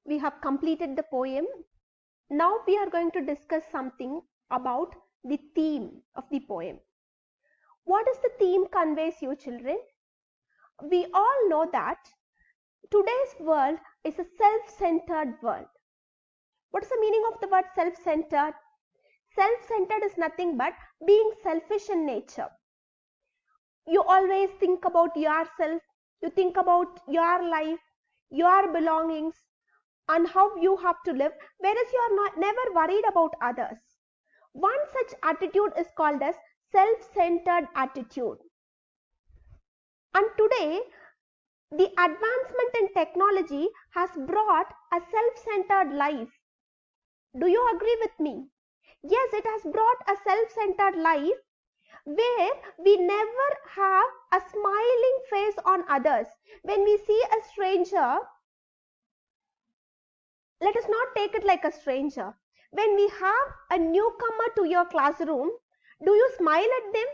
we have completed the poem. Now we are going to discuss something about the theme of the poem. What is the theme conveys you children? We all know that today's world is a self-centered world. What is the meaning of the word self-centered? Self-centered is nothing but being selfish in nature. You always think about yourself, you think about your life, your belongings, and how you have to live, whereas you are never worried about others. One such attitude is called as self-centered attitude. And today, the advancement in technology has brought a self-centered life. Do you agree with me? Yes, it has brought a self-centered life where we never have a smiling face on others. When we see a stranger, let us not take it like a stranger. When we have a newcomer to your classroom, do you smile at them?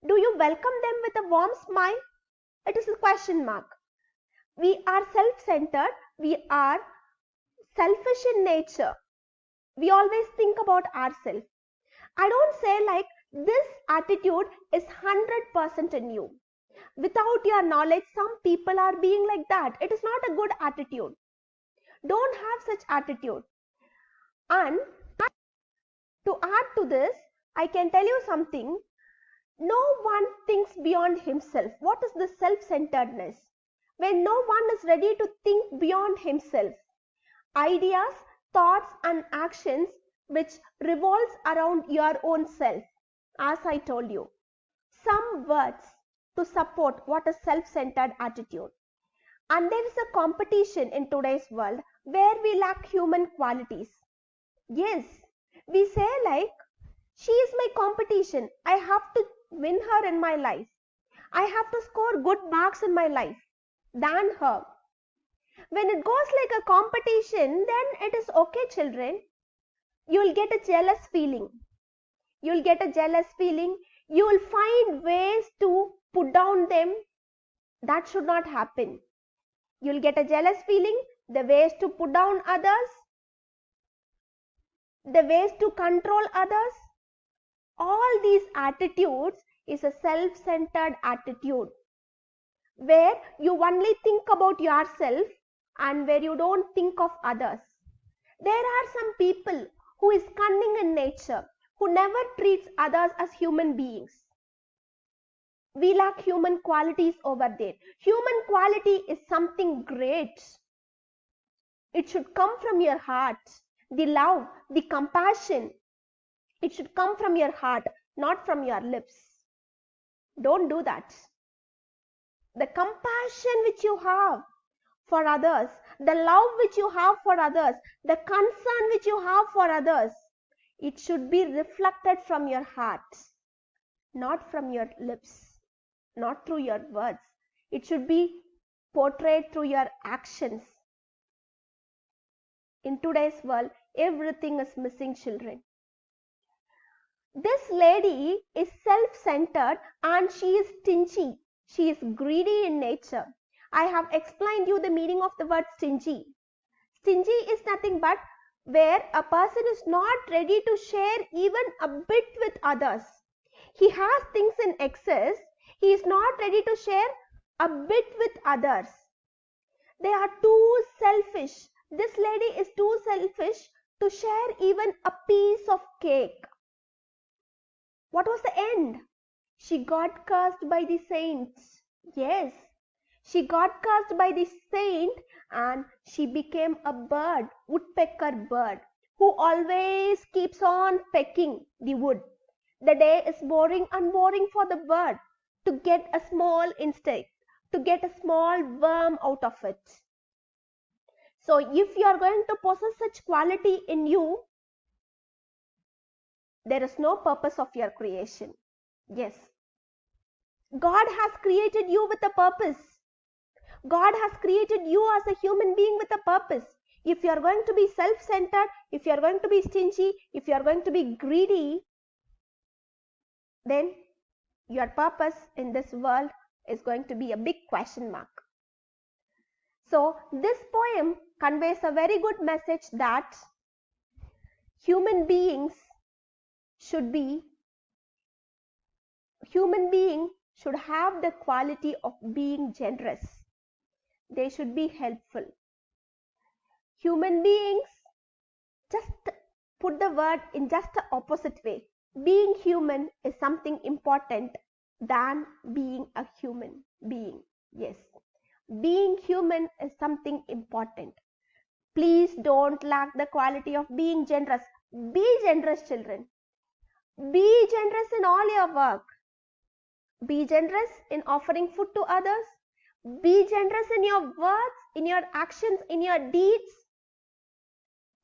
Do you welcome them with a warm smile? It is a question mark. We are self-centered. We are selfish in nature. We always think about ourselves. I don't say like this attitude is 100% in you. Without your knowledge, some people are being like that. It is not a good attitude. Don't have such attitude. And to add to this, I can tell you something. No one thinks beyond himself. What is the self-centeredness? When no one is ready to think beyond himself. Ideas, thoughts and actions which revolves around your own self. As I told you. Some words to support what is self-centered attitude. And there is a competition in today's world where we lack human qualities. Yes, we say like, she is my competition. I have to win her in my life. I have to score good marks in my life than her. When it goes like a competition, then it is okay, children. You will get a jealous feeling. You will get a jealous feeling. You will find ways to put down them. That should not happen. You will get a jealous feeling, the ways to put down others, the ways to control others. All these attitudes is a self-centered attitude where you only think about yourself and where you don't think of others. There are some people who is cunning in nature, who never treats others as human beings. We lack human qualities over there. Human quality is something great. It should come from your heart. The love, the compassion, it should come from your heart, not from your lips. Don't do that. The compassion which you have for others, the love which you have for others, the concern which you have for others, it should be reflected from your heart, not from your lips, not through your words. It should be portrayed through your actions. In today's world, everything is missing, children. This lady is self-centered and she is stingy. She is greedy in nature. I have explained you the meaning of the word stingy. Stingy is nothing but where a person is not ready to share even a bit with others. He has things in excess. He is not ready to share a bit with others. They are too selfish. This lady is too selfish to share even a piece of cake. What was the end? She got cursed by the saints. Yes, she got cursed by the saint and she became a bird, woodpecker bird, who always keeps on pecking the wood. The day is boring and boring for the bird to get a small insect, to get a small worm out of it. So if you are going to possess such quality in you, there is no purpose of your creation. Yes. God has created you with a purpose. God has created you as a human being with a purpose. If you are going to be self-centered, if you are going to be stingy, if you are going to be greedy, then your purpose in this world is going to be a big question mark. So this poem conveys a very good message that human beings should have the quality of being generous. They should be helpful. Human beings, just put the word in just the opposite way. Being human is something important than being a human being. Yes, being human is something important. Please don't lack the quality of being generous. Be generous, children. Be generous in all your work. Be generous in offering food to others. Be generous in your words, in your actions, in your deeds.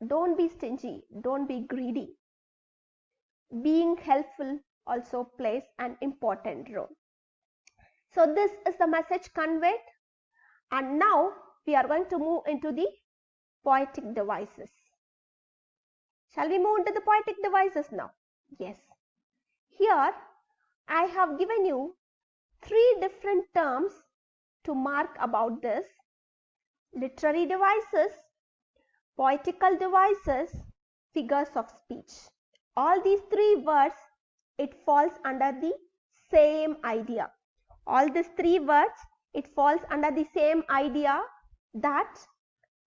Don't be stingy. Don't be greedy. Being helpful also plays an important role. So this is the message conveyed. And now we are going to move into the poetic devices. Shall we move into the poetic devices now? Yes. Here I have given you 3 different terms to mark about this: literary devices, poetical devices, figures of speech. All these 3 words, it falls under the same idea. All these 3 words, it falls under the same idea that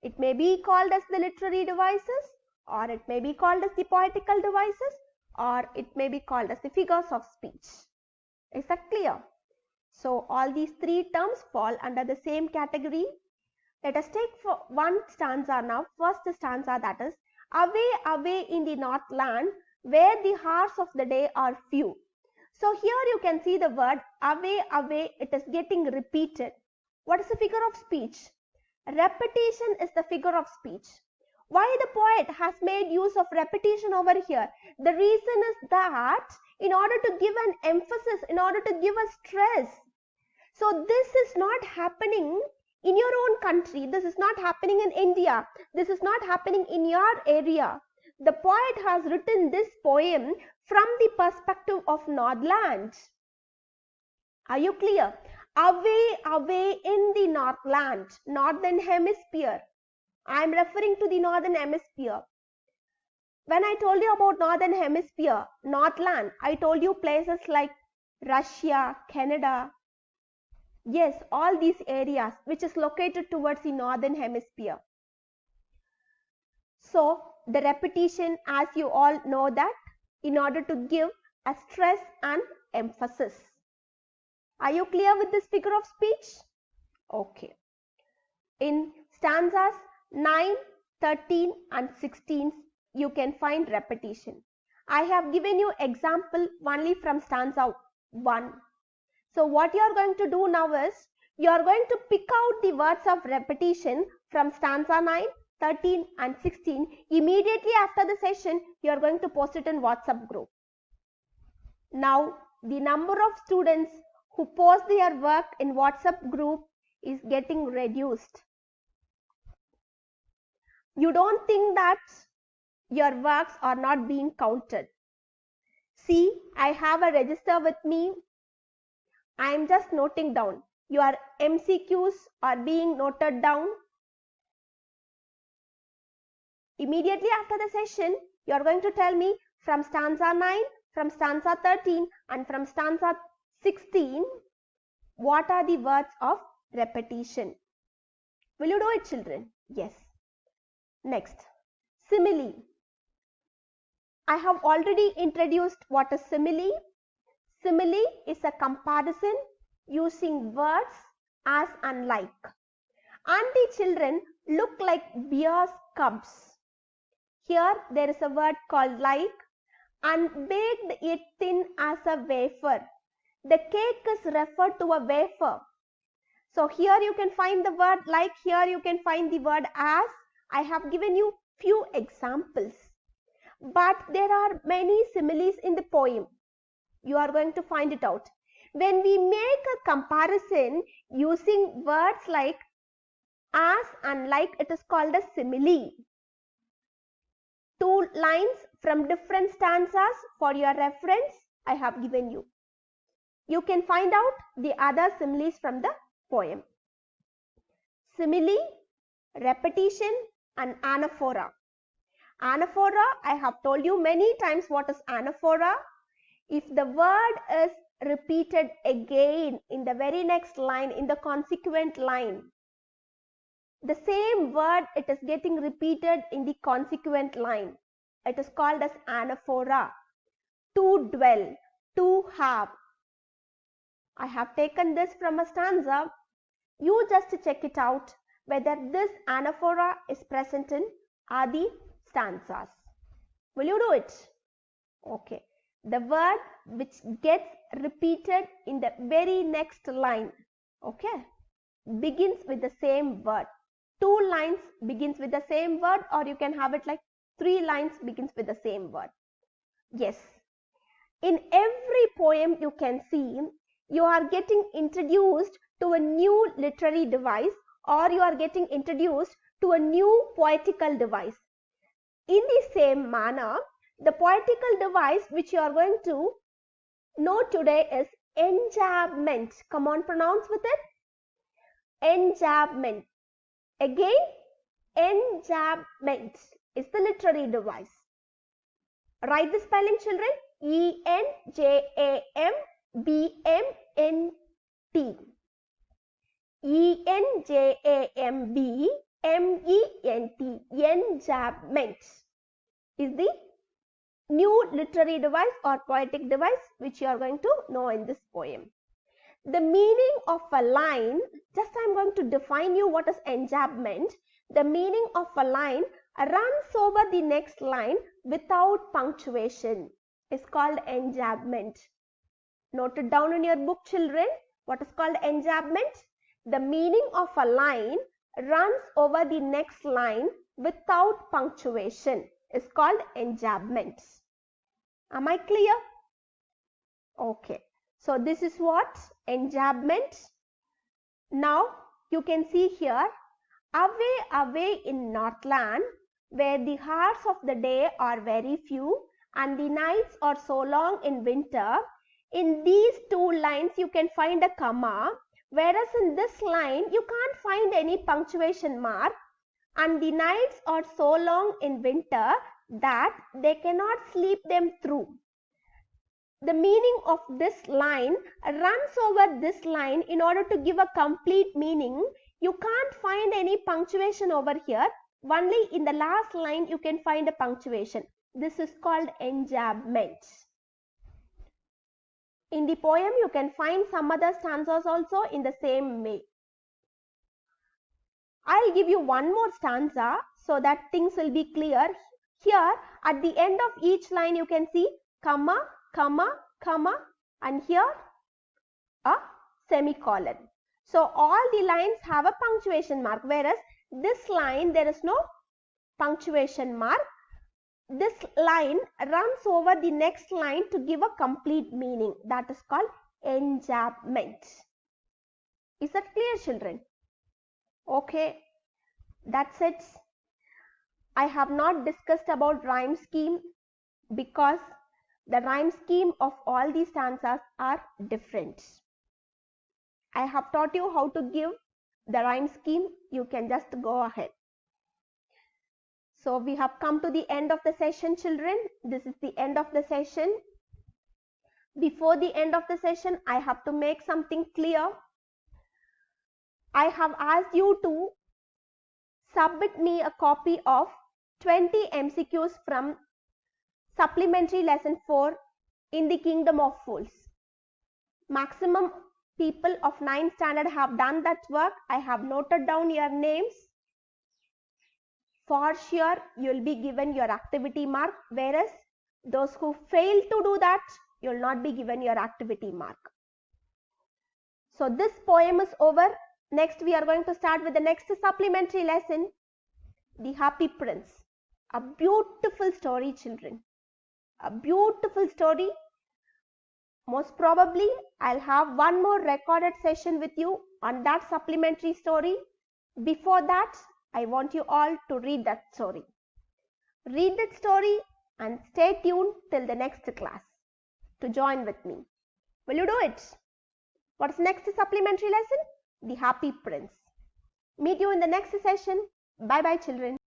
it may be called as the literary devices, or it may be called as the poetical devices, or it may be called as the figures of speech. Is that clear? So all these 3 terms fall under the same category. Let us take for one stanza now. First stanza, that is, away, away in the north land, where the hours of the day are few. So here you can see the word away, away, it is getting repeated. What is the figure of speech? Repetition is the figure of speech. Why the poet has made use of repetition over here? The reason is that in order to give an emphasis, in order to give a stress. So this is not happening in your own country. This is not happening in India. This is not happening in your area. The poet has written this poem from the perspective of Northland. Are you clear? Away, away in the Northland, northern hemisphere. I am referring to the northern hemisphere. When I told you about northern hemisphere, Northland, I told you places like Russia, Canada. Yes, all these areas which is located towards the northern hemisphere. So the repetition, as you all know, that in order to give a stress and emphasis. Are you clear with this figure of speech? Okay. In stanzas 9, 13 and 16, you can find repetition. I have given you example only from stanza 1. So what you are going to do now is, you are going to pick out the words of repetition from stanza 9, 13 and 16. Immediately after the session, you are going to post it in WhatsApp group. Now, the number of students who post their work in WhatsApp group is getting reduced. You don't think that your works are not being counted. See, I have a register with me. I am just noting down. Your MCQs are being noted down. Immediately after the session, you are going to tell me from stanza 9, from stanza 13 and from stanza 16, what are the words of repetition. Will you do it, children? Yes. Next, simile. I have already introduced what is simile. Simile is a comparison using words as and like. And the children look like bear's cubs. Here there is a word called like, and baked it thin as a wafer. The cake is referred to a wafer. So here you can find the word like, here you can find the word as. I have given you few examples. But there are many similes in the poem. You are going to find it out. When we make a comparison using words like as and like, it is called a simile. 2 lines from different stanzas for your reference I have given you. You can find out the other similes from the poem. Simile repetition, and anaphora. Anaphora, I have told you many times what is anaphora. If the word is repeated again in the very next line, in the consequent line, the same word, it is getting repeated in the consequent line. It is called as anaphora. To dwell, to have. I have taken this from a stanza. You just check it out whether this anaphora is present in Adi stanzas. Will you do it? Okay. The word which gets repeated in the very next line, okay, begins with the same word. 2 lines begins with the same word, or you can have it like 3 lines begins with the same word. Yes. In every poem you can see, you are getting introduced to a new literary device, or you are getting introduced to a new poetical device. In the same manner, the poetical device which you are going to know today is enjambment. Come on, pronounce with it. Enjambment. Again, enjambment is the literary device. Write the spelling, children. E-N-J-A-M-B-M-N-T. E-N-J-A-M-B-M-E-N-T. Enjambment is the new literary device or poetic device which you are going to know in this poem. The meaning of a line, just I am going to define you what is enjambment. The meaning of a line runs over the next line without punctuation is called enjambment. Note it down in your book, children. What is called enjambment? The meaning of a line runs over the next line without punctuation is called enjambment. Am I clear? Okay. So this is what enjambment. Now you can see here, away, away in Northland, where the hours of the day are very few and the nights are so long in winter. In these 2 lines you can find a comma, whereas in this line you can't find any punctuation mark, and the nights are so long in winter that they cannot sleep them through. The meaning of this line runs over this line in order to give a complete meaning. You can't find any punctuation over here. Only in the last line you can find a punctuation. This is called enjambment. In the poem you can find some other stanzas also in the same way. I'll give you one more stanza so that things will be clear. Here at the end of each line you can see comma, comma, comma, and here a semicolon. So all the lines have a punctuation mark, whereas this line there is no punctuation mark. This line runs over the next line to give a complete meaning. That is called enjambment. Is that clear, children? Okay, that's it. I have not discussed about rhyme scheme because the rhyme scheme of all these stanzas are different. I have taught you how to give the rhyme scheme. You can just go ahead. So we have come to the end of the session, children. This is the end of the session. Before the end of the session, I have to make something clear. I have asked you to submit me a copy of 20 MCQs from supplementary lesson 4 in the Kingdom of Fools. Maximum people of 9th standard have done that work. I have noted down your names. For sure, you will be given your activity mark, whereas those who fail to do that, you will not be given your activity mark. So this poem is over. Next, we are going to start with the next supplementary lesson, The Happy Prince. A beautiful story, children. A beautiful story. Most probably, I'll have one more recorded session with you on that supplementary story. Before that, I want you all to read that story. Read that story and stay tuned till the next class to join with me. Will you do it? What's next supplementary lesson? The Happy Prince. Meet you in the next session. Bye bye children.